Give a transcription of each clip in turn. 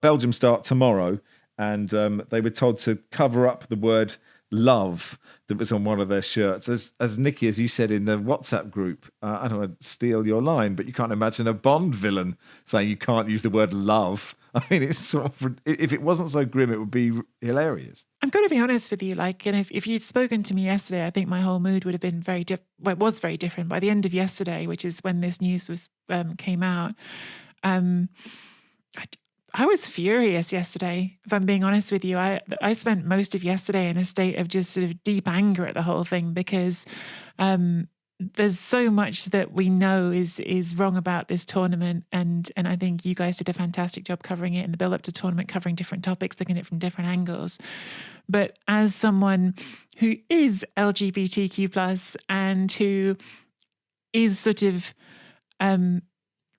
Belgium start tomorrow, and they were told to cover up the word love that was on one of their shirts. As Nicky, as you said in the WhatsApp group, I don't want to steal your line, but you can't imagine a Bond villain saying you can't use the word love. I mean, it's sort of, if it wasn't so grim, it would be hilarious. I'm going to be honest with you. Like, and if you'd spoken to me yesterday, I think my whole mood would have been very different. Well, it was very different. By the end of yesterday, which is when this news was came out, I was furious yesterday, if I'm being honest with you. I spent most of yesterday in a state of just sort of deep anger at the whole thing, because there's so much that we know is wrong about this tournament, and I think you guys did a fantastic job covering it in the build-up to tournament, covering different topics, looking at it from different angles. But as someone who is LGBTQ+, and who is sort of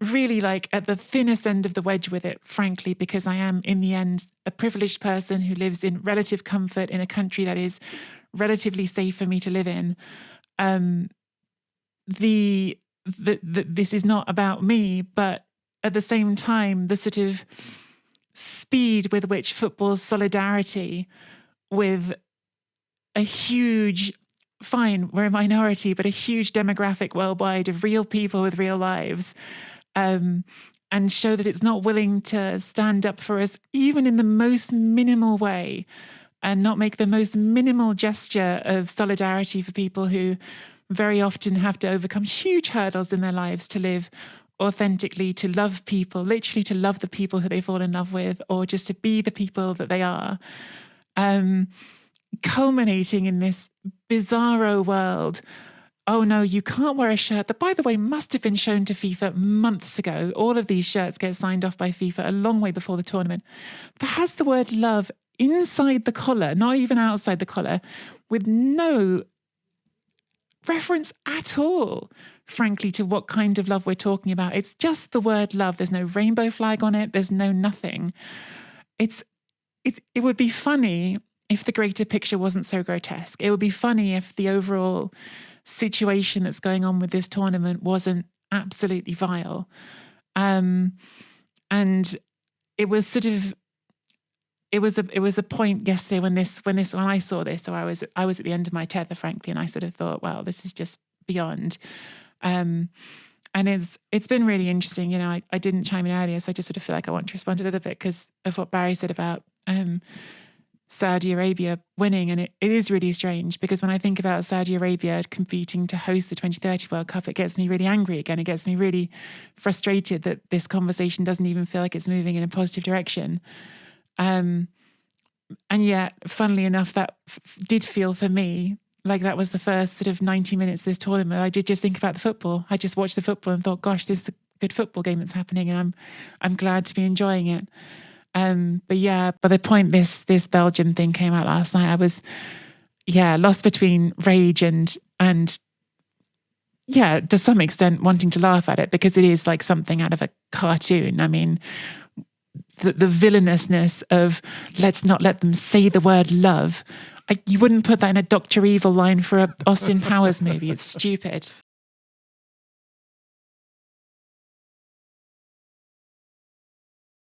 really like at the thinnest end of the wedge with it, frankly, because I am in the end a privileged person who lives in relative comfort in a country that is relatively safe for me to live in. This is not about me, but at the same time, the sort of speed with which football's solidarity with a huge, fine, we're a minority, but a huge demographic worldwide of real people with real lives, and show that it's not willing to stand up for us, even in the most minimal way, and not make the most minimal gesture of solidarity for people who very often have to overcome huge hurdles in their lives to live authentically, to love people, literally to love the people who they fall in love with, or just to be the people that they are. Culminating in this bizarro world. Oh no, you can't wear a shirt that, by the way, must have been shown to FIFA months ago. All of these shirts get signed off by FIFA a long way before the tournament. That has the word love inside the collar, not even outside the collar, with no reference at all, frankly, to what kind of love we're talking about. It's just the word love. There's no rainbow flag on it. There's no nothing. It would be funny if the greater picture wasn't so grotesque. It would be funny if the overall situation that's going on with this tournament wasn't absolutely vile. And it was sort of, it was a point yesterday when I saw this, so I was at the end of my tether, frankly, and I sort of thought, well, this is just beyond. And it's been really interesting. You know, I didn't chime in earlier, so I just sort of feel like I want to respond a little bit because of what Barry said about Saudi Arabia winning. And it is really strange, because when I think about Saudi Arabia competing to host the 2030 World Cup, it gets me really angry again. It gets me really frustrated that this conversation doesn't even feel like it's moving in a positive direction. And yet, funnily enough, that did feel for me like that was the first sort of 90 minutes of this tournament. I did just think about the football. I just watched the football and thought, gosh, this is a good football game that's happening, and I'm glad to be enjoying it. But yeah, by the point this Belgium thing came out last night, I was lost between rage and to some extent wanting to laugh at it, because it is like something out of a cartoon. I mean, the villainousness of let's not let them say the word love. You wouldn't put that in a Dr. Evil line for a Austin Powers movie. It's stupid.